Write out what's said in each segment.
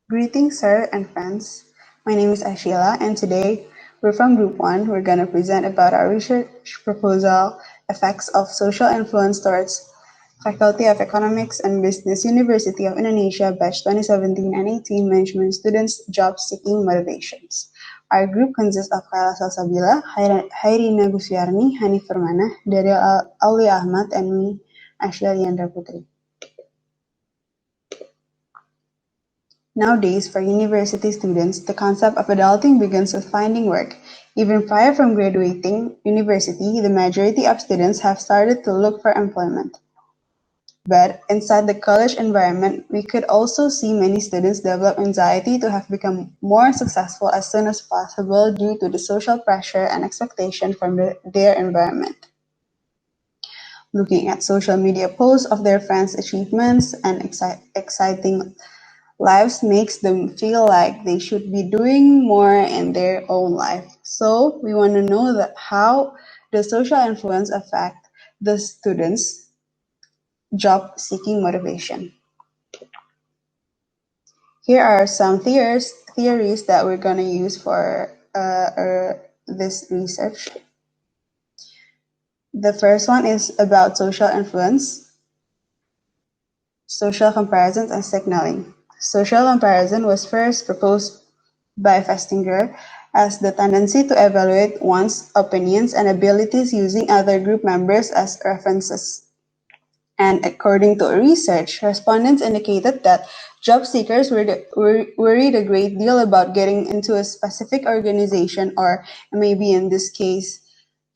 Greetings, sir and friends. My name is Ashila, and today we're from Group 1. We're going to present about our research proposal, Effects of Social Influence towards Faculty of Economics and Business, University of Indonesia, Batch 2017 and 18 Management Students Job-Seeking Motivations. Our group consists of Kayla Salsabila, Hairina Gusyarni, Hanif Permana, Daryl Aulia Ahmad, and me, Ashila Liandra Putri. Nowadays, for university students, the concept of adulting begins with finding work. Even prior from graduating university, the majority of students have started to look for employment. But inside the college environment, we could also see many students develop anxiety to have become more successful as soon as possible due to the social pressure and expectation from their environment. Looking at social media posts of their friends' achievements and exciting lives makes them feel like they should be doing more in their own life. So we want to know that how does social influence affect the students' job seeking motivation. Here are some theories that we're going to use for this research. The first one is about social influence, social comparisons, and signaling. Social comparison was first proposed by Festinger as the tendency to evaluate one's opinions and abilities using other group members as references. And according to research, respondents indicated that job seekers worried a great deal about getting into a specific organization or maybe in this case,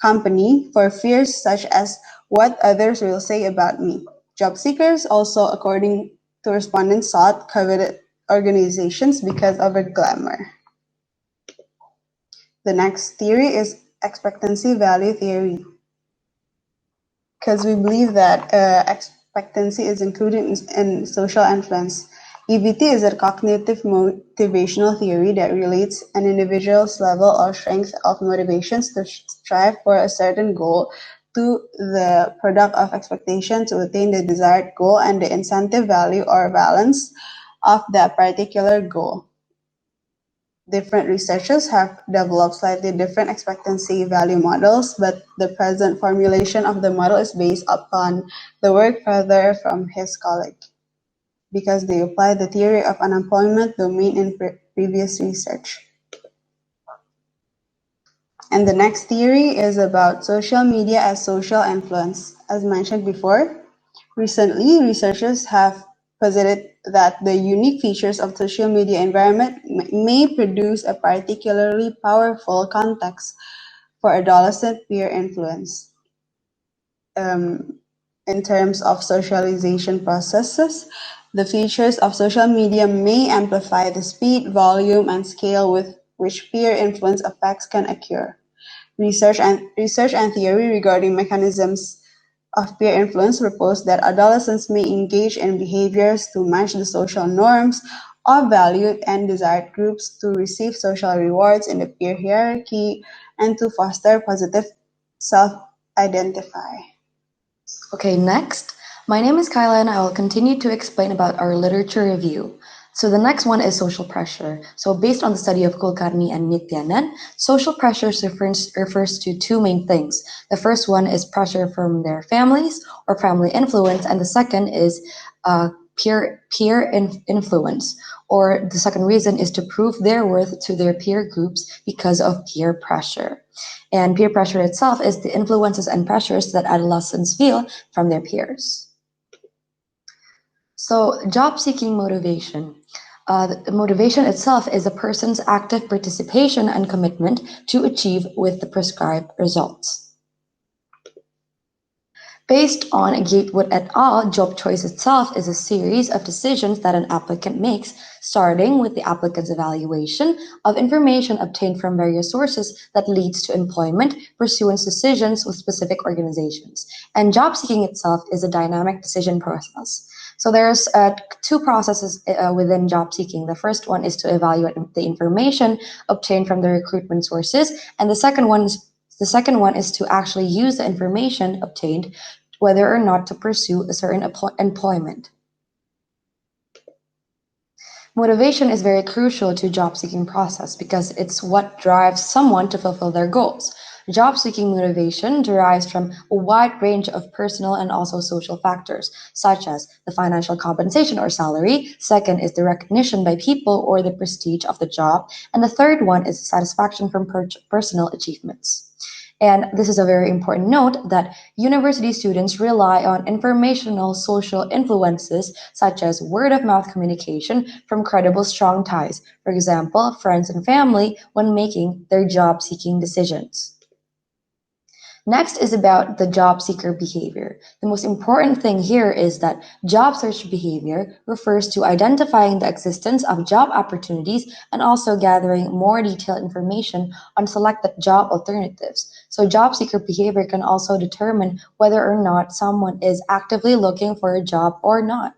company for fears such as what others will say about me. Job seekers also, according to respondents, sought coveted organizations because of their glamour. The next theory is expectancy value theory, because we believe that expectancy is included in social influence. EVT is a cognitive motivational theory that relates an individual's level or strength of motivations to strive for a certain goal to the product of expectation to attain the desired goal and the incentive value or balance of that particular goal. Different researchers have developed slightly different expectancy value models, but the present formulation of the model is based upon the work further from his colleague, because they apply the theory of unemployment domain in previous research. And the next theory is about social media as social influence. As mentioned before, recently researchers have posited that the unique features of social media environment may produce a particularly powerful context for adolescent peer influence. In terms of socialization processes, the features of social media may amplify the speed, volume, and scale with which peer influence effects can occur. Research and theory regarding mechanisms of peer influence propose that adolescents may engage in behaviors to match the social norms of valued and desired groups, to receive social rewards in the peer hierarchy, and to foster positive self-identify. Okay, next. My name is Kyla and I will continue to explain about our literature review. So the next one is social pressure. So based on the study of Kulkarni and Nityanan, social pressure refers to two main things. The first one is pressure from their families or family influence, and the second is peer influence. Or the second reason is to prove their worth to their peer groups because of peer pressure. And peer pressure itself is the influences and pressures that adolescents feel from their peers. So, job seeking motivation. The motivation itself is a person's active participation and commitment to achieve with the prescribed results. Based on Gatewood et al., job choice itself is a series of decisions that an applicant makes, starting with the applicant's evaluation of information obtained from various sources that leads to employment, pursuance decisions with specific organizations. And job seeking itself is a dynamic decision process. So there's two processes within job seeking. The first one is to evaluate the information obtained from the recruitment sources, and the second one is to actually use the information obtained whether or not to pursue a certain employment. Motivation is very crucial to job seeking process because it's what drives someone to fulfill their goals. Job seeking motivation derives from a wide range of personal and also social factors, such as the financial compensation or salary. Second is the recognition by people or the prestige of the job. And the third one is satisfaction from personal achievements. And this is a very important note that university students rely on informational social influences such as word of mouth communication from credible strong ties, for example, friends and family, when making their job seeking decisions. Next is about the job seeker behavior. The most important thing here is that job search behavior refers to identifying the existence of job opportunities and also gathering more detailed information on selected job alternatives. So, job seeker behavior can also determine whether or not someone is actively looking for a job or not.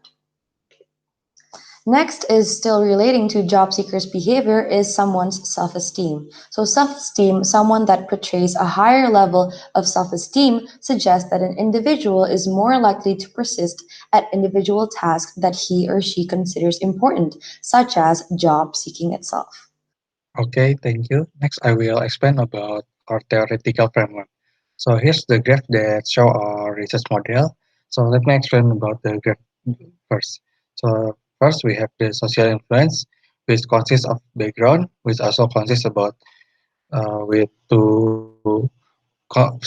Next is still relating to job seekers' behavior is someone's self-esteem. So self-esteem, someone that portrays a higher level of self-esteem suggests that an individual is more likely to persist at individual tasks that he or she considers important, such as job seeking itself. Okay, thank you. Next, I will explain about our theoretical framework. So here's the graph that show our research model. So let me explain about the graph first. So first we have the social influence, which consists of background, which also consists about with two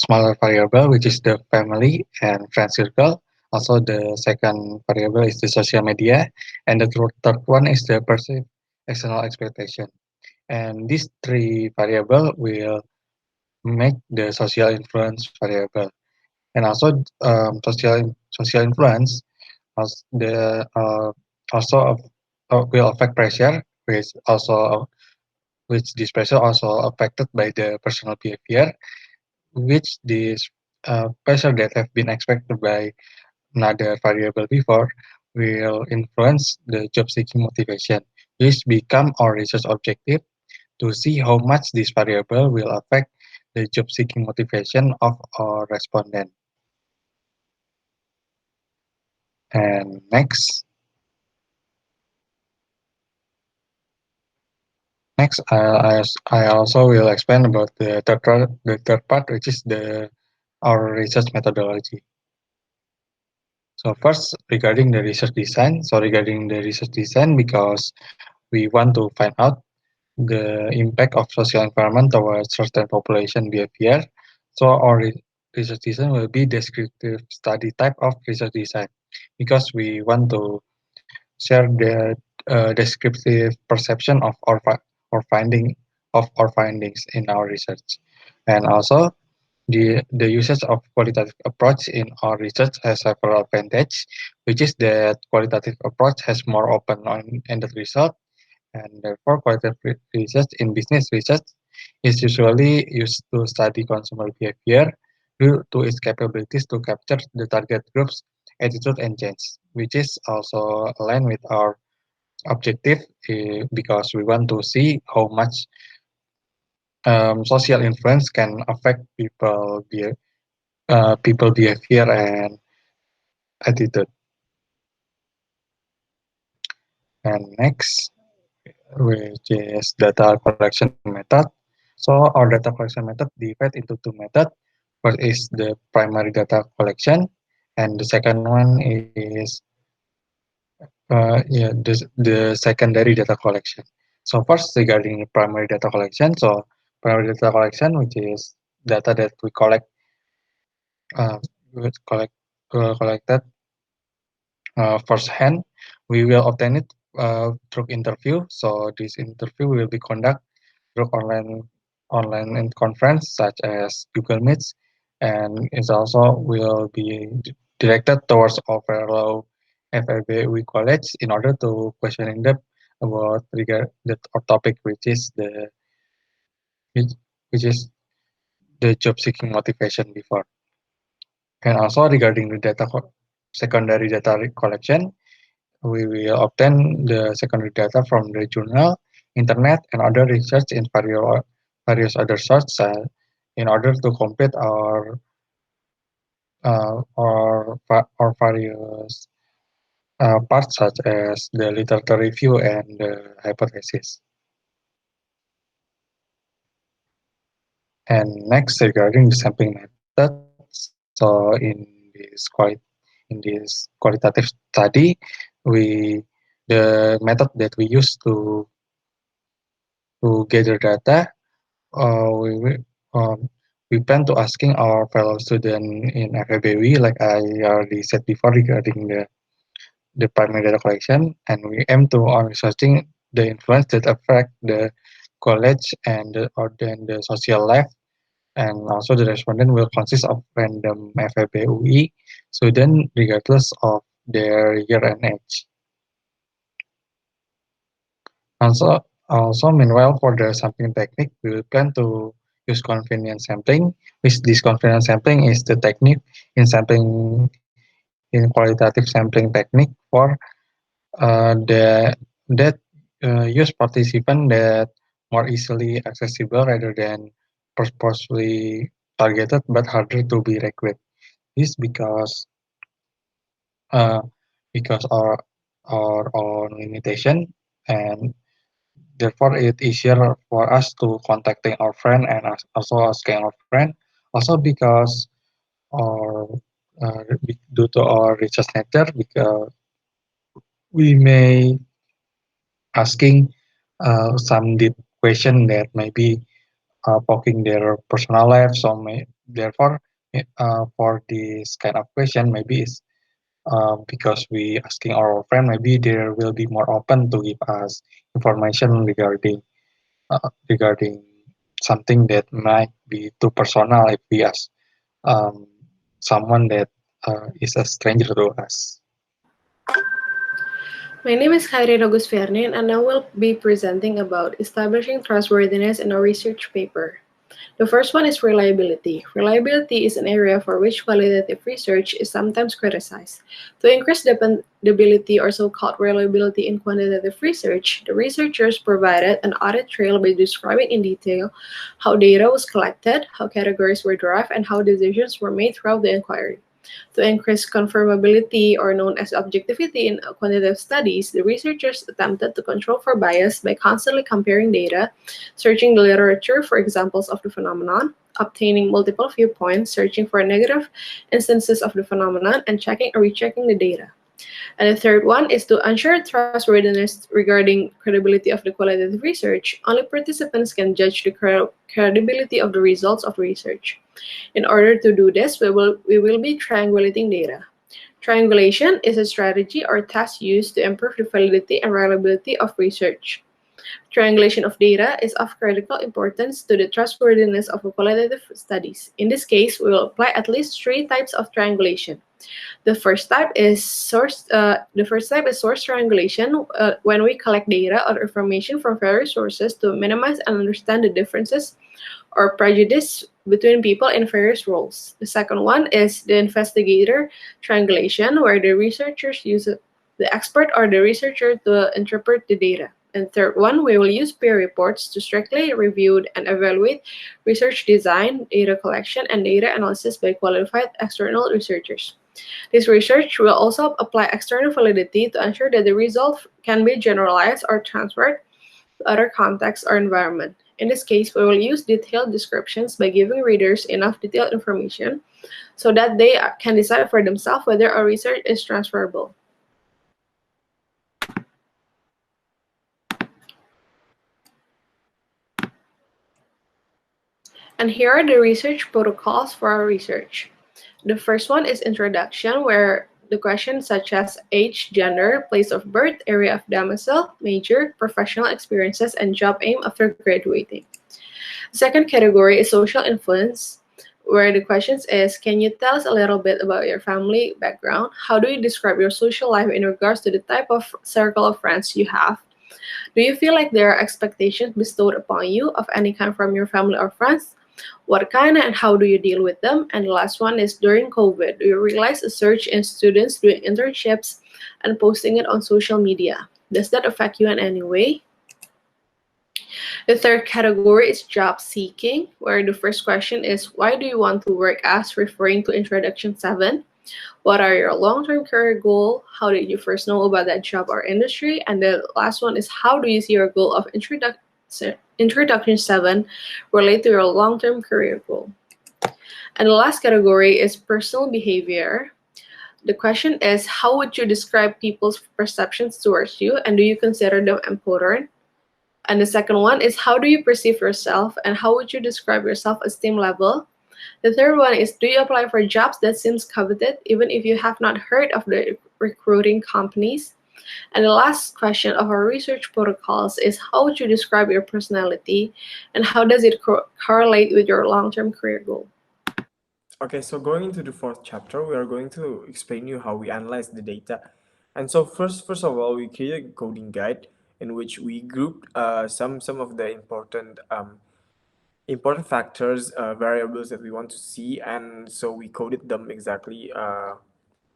smaller variable, which is the family and friend circle. Also, the second variable is the social media, and the third one is the perceived external expectation. And these three variable will make the social influence variable. And also, social influence the also will affect pressure, which this pressure also affected by the personal behavior, which this pressure that have been expected by another variable before will influence the job seeking motivation, which become our research objective to see how much this variable will affect the job seeking motivation of our respondent. And next, I also will explain about the third part, which is our research methodology. So first, regarding the research design. So regarding the research design, because we want to find out the impact of social environment towards certain population behavior. So our research design will be descriptive study type of research design because we want to share the descriptive perception of our finding of our findings in our research, and also the usage of qualitative approach in our research has several advantage, which is that qualitative approach has more open-ended result, and therefore qualitative research in business research is usually used to study consumer behavior due to its capabilities to capture the target group's attitude and change, which is also aligned with our objective because we want to see how much social influence can affect people behavior and attitude. And next, which is data collection method. So our data collection method divide into two methods. First is the primary data collection, and the second one is the secondary data collection. So first regarding the primary data collection, so primary data collection, which is data that we uh, collect collected firsthand, we will obtain it through interview. So this interview will be conducted through online and conference such as Google Meets, and it also will be directed towards overall FEB college in order to questioning them about regard that our topic, which, which is the job seeking motivation before. And also regarding the secondary data collection, we will obtain the secondary data from the journal, internet, and other research in various other sources in order to complete our various parts such as the literature review and the hypothesis. And next, regarding the sampling method, so in this qualitative study, we the method that we use to gather data, um, we plan to asking our fellow student in FEB, like I already said before regarding the primary data collection, and we aim to on researching the influence that affect the college and or then the social life, and also the respondent will consist of random FEB UI student regardless of their year and age. Also, meanwhile, for the sampling technique, we will plan to use convenience sampling, which this convenience sampling is the technique in sampling in qualitative sampling technique for that use participant that more easily accessible rather than purposely targeted but harder to be recruited. This uh, because our own limitation, and therefore it easier for us to contacting our friend and also asking our friend. Also because our due to our research nature, because we may asking some deep question that maybe poking their personal life. So therefore, for this kind of question, maybe it's because we asking our friend, maybe they will be more open to give us information regarding something that might be too personal if we ask um, someone that is a stranger to us. My name is Khairi Agus Fernin, and I will be presenting about establishing trustworthiness in a research paper. The first one is reliability. Reliability is an area for which qualitative research is sometimes criticized. To increase dependability or so-called reliability in quantitative research, the researchers provided an audit trail by describing in detail how data was collected, how categories were derived, and how decisions were made throughout the inquiry. To increase confirmability, or known as objectivity in quantitative studies, the researchers attempted to control for bias by constantly comparing data, searching the literature for examples of the phenomenon, obtaining multiple viewpoints, searching for negative instances of the phenomenon, and checking or rechecking the data. And the third one is to ensure trustworthiness regarding credibility of the qualitative research. Only participants can judge the credibility of the results of research. In order to do this, we will be triangulating data. Triangulation is a strategy or task used to improve the validity and reliability of research. Triangulation of data is of critical importance to the trustworthiness of qualitative studies. In this case, we will apply at least three types of triangulation. The first type is source triangulation, when we collect data or information from various sources to minimize and understand the differences or prejudice between people in various roles. The second one is the investigator triangulation, where the researchers use the expert or the researcher to interpret the data. And third one, we will use peer reports to strictly review and evaluate research design, data collection, and data analysis by qualified external researchers. This research will also apply external validity to ensure that the result can be generalized or transferred to other contexts or environment. In this case, we will use detailed descriptions by giving readers enough detailed information so that they can decide for themselves whether our research is transferable. And here are the research protocols for our research. The first one is introduction, where the questions such as age, gender, place of birth, area of domicile, major, professional experiences, and job aim after graduating. The second category is social influence, where the questions is, can you tell us a little bit about your family background? How do you describe your social life in regards to the type of circle of friends you have? Do you feel like there are expectations bestowed upon you of any kind from your family or friends? What kind and how do you deal with them? And the last one is, during COVID, do you realize a surge in students doing internships and posting it on social media? Does that affect you in any way? The third category is job seeking, where the first question is, why do you want to work as, referring to introduction 7? What are your long-term career goals? How did you first know about that job or industry? And the last one is how do you see your goal of introduction 7 relate to your long-term career goal? And the last category is personal behavior. The question is how would you describe people's perceptions towards you and do you consider them important? And the second one is how do you perceive yourself and how would you describe your self-esteem level? The third one is do you apply for jobs that seems coveted even if you have not heard of the recruiting companies? And the last question of our research protocols is how would you describe your personality and how does it correlate with your long-term career goal? Okay, so going into the fourth chapter, we are going to explain you how we analyze the data. And so first of all, we create a coding guide in which we grouped some of the important factors, variables that we want to see, and so we coded them exactly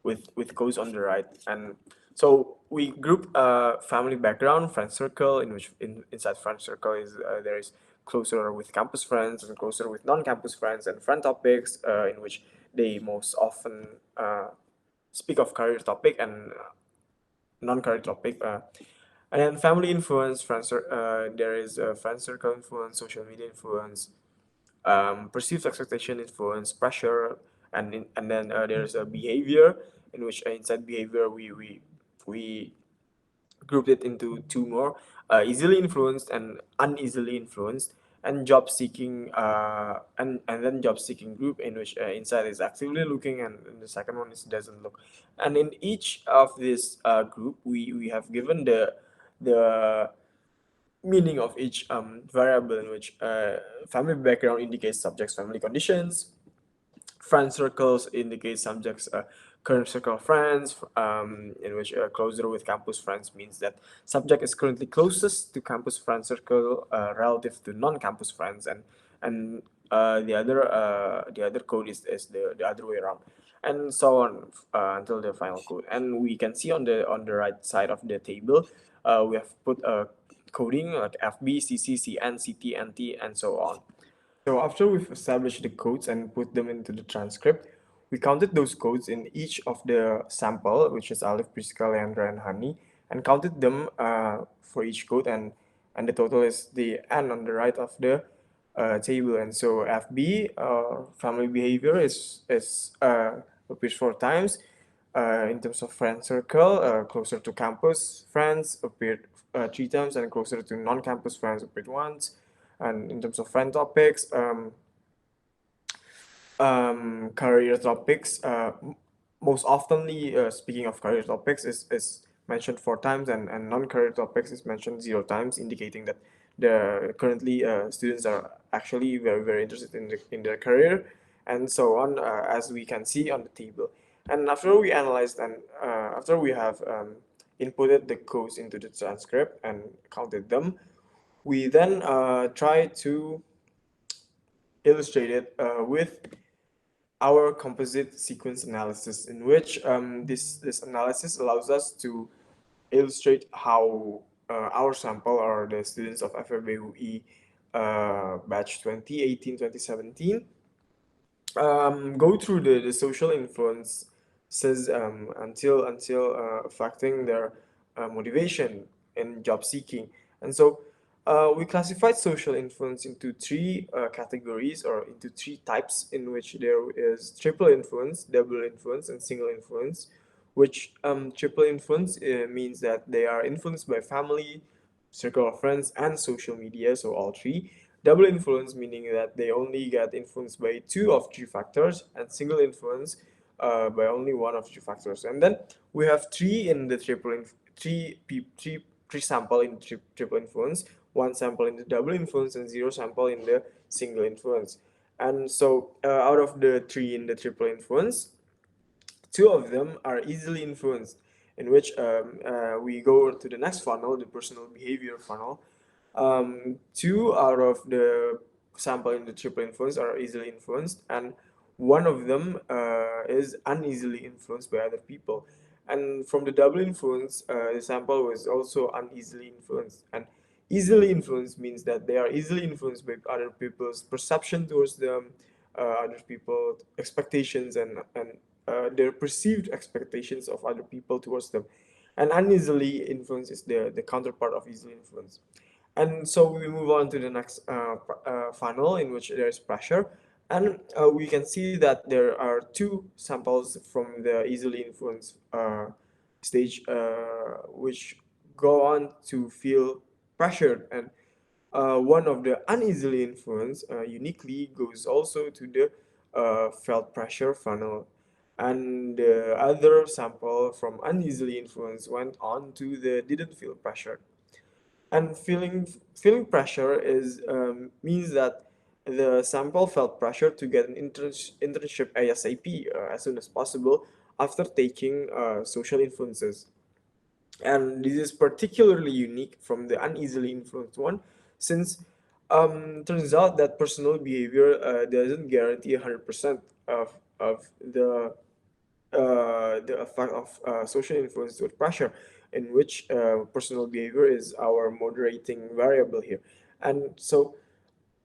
with codes on the right. And so we group family background, friend circle, in which inside friend circle is there is closer with campus friends and closer with non-campus friends, and friend topics in which they most often speak of career topic and non-career topic. And then family influence, there is friend circle influence, social media influence, perceived expectation influence, pressure, and then there's a behavior in which inside behavior we grouped it into two more, easily influenced and uneasily influenced, and job seeking and then job seeking group in which inside is actively looking and the second one is doesn't look. And in each of this group we have given the meaning of each variable in which family background indicates subject's family conditions, friend circles indicate subjects current circle of friends, in which closer with campus friends means that subject is currently closest to campus friend circle relative to non-campus friends, and the other code is the other way around, and so on until the final code. And we can see on the right side of the table, we have put a coding like FB, CC, CN, CT, NT, and so on. So after we've established the codes and put them into the transcript, we counted those codes in each of the sample, which is Alif, Priska, Leandra, and Hani, and counted them for each code, and the total is the N on the right of the table. And so FB, family behavior, is appears 4 times. In terms of friend circle, closer to campus friends appeared 3 times, and closer to non-campus friends appeared once. And in terms of friend topics, career topics, most oftenly speaking of career topics is mentioned 4 times, and non-career topics is mentioned 0 times, indicating that the currently students are actually very interested in their career, and so on, as we can see on the table. And after we analyzed and after we have inputted the codes into the transcript and counted them, we then try to illustrate it with our composite sequence analysis, in which this analysis allows us to illustrate how our sample, or the students of FEB UI batch 2018-2017, go through the social influences until affecting their motivation in job seeking. And so we classified social influence into three categories, or into three types, in which there is triple influence, double influence, and single influence. Which triple influence means that they are influenced by family, circle of friends, and social media, so all three. Double influence meaning that they only get influenced by 2 of 3 factors, and single influence by only 1 of 3 factors. And then we have three in the three sample in the triple influence, 1 sample in the double influence, and 0 sample in the single influence. And so out of the three in the triple influence, 2 of them are easily influenced, in which we go to the next funnel, the personal behavior funnel. 2 out of the sample in the triple influence are easily influenced, and 1 of them is uneasily influenced by other people. And from the double influence, the sample was also uneasily influenced. And easily influenced means that they are easily influenced by other people's perception towards them, other people's expectations, and their perceived expectations of other people towards them, and uneasily influence is the counterpart of easily influence. And so we move on to the next funnel in which there is pressure, and we can see that there are two samples from the easily influenced stage, which go on to feel pressured, and one of the uneasily influenced uniquely goes also to the felt pressure funnel, and the other sample from uneasily influenced went on to the didn't feel pressure. And feeling pressure is means that the sample felt pressure to get an internship ASAP, as soon as possible after taking social influences. And this is particularly unique from the uneasily influenced one, since turns out that personal behavior doesn't guarantee 100% of the effect of social influence with pressure, in which personal behavior is our moderating variable here. And so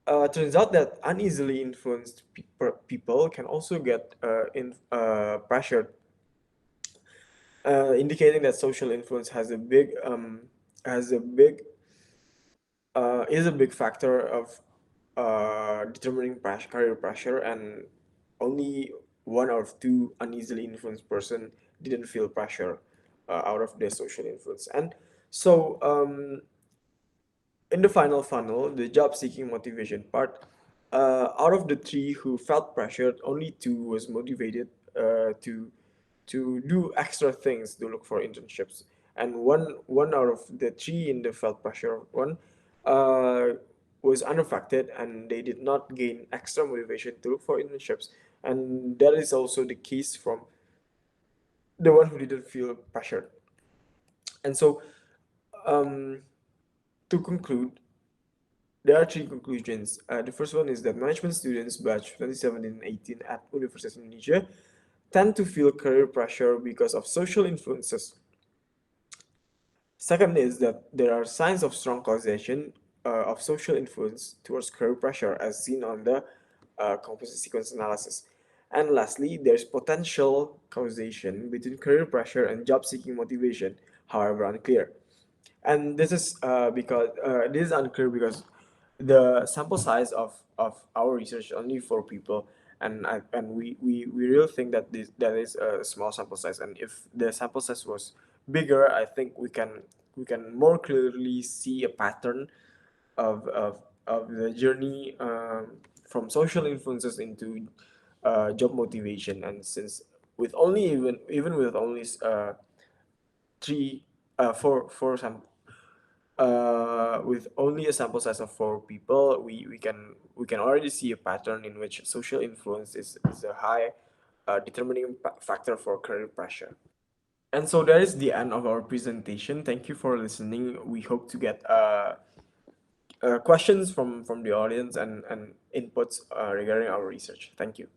turns out that uneasily influenced people can also get pressured, indicating that social influence has a big is a big factor of determining career pressure, and only one out of two uneasily influenced person didn't feel pressure out of their social influence. And so in the final funnel, the job seeking motivation part, out of the three who felt pressured, only two was motivated to do extra things to look for internships, and one out of the three in the felt pressure one uh, was unaffected, and they did not gain extra motivation to look for internships, and that is also the case from the one who didn't feel pressured. And so um, to conclude, there are three conclusions. The first one is that management students batch 2017 and 18 at Universitas Indonesia tend to feel career pressure because of social influences. Second is that there are signs of strong causation of social influence towards career pressure as seen on the composite sequence analysis. And lastly, there's potential causation between career pressure and job seeking motivation, however unclear. And this is unclear because the sample size of our research only four people, and we really think that that is a small sample size, and if the sample size was bigger, I think we can more clearly see a pattern of the journey from social influences into job motivation. And since with only even with only three four with only a sample size of four people, we can already see a pattern in which social influence is a high determining factor for career pressure. And so that is the end of our presentation. Thank you for listening. We hope to get questions from the audience and inputs regarding our research. Thank you.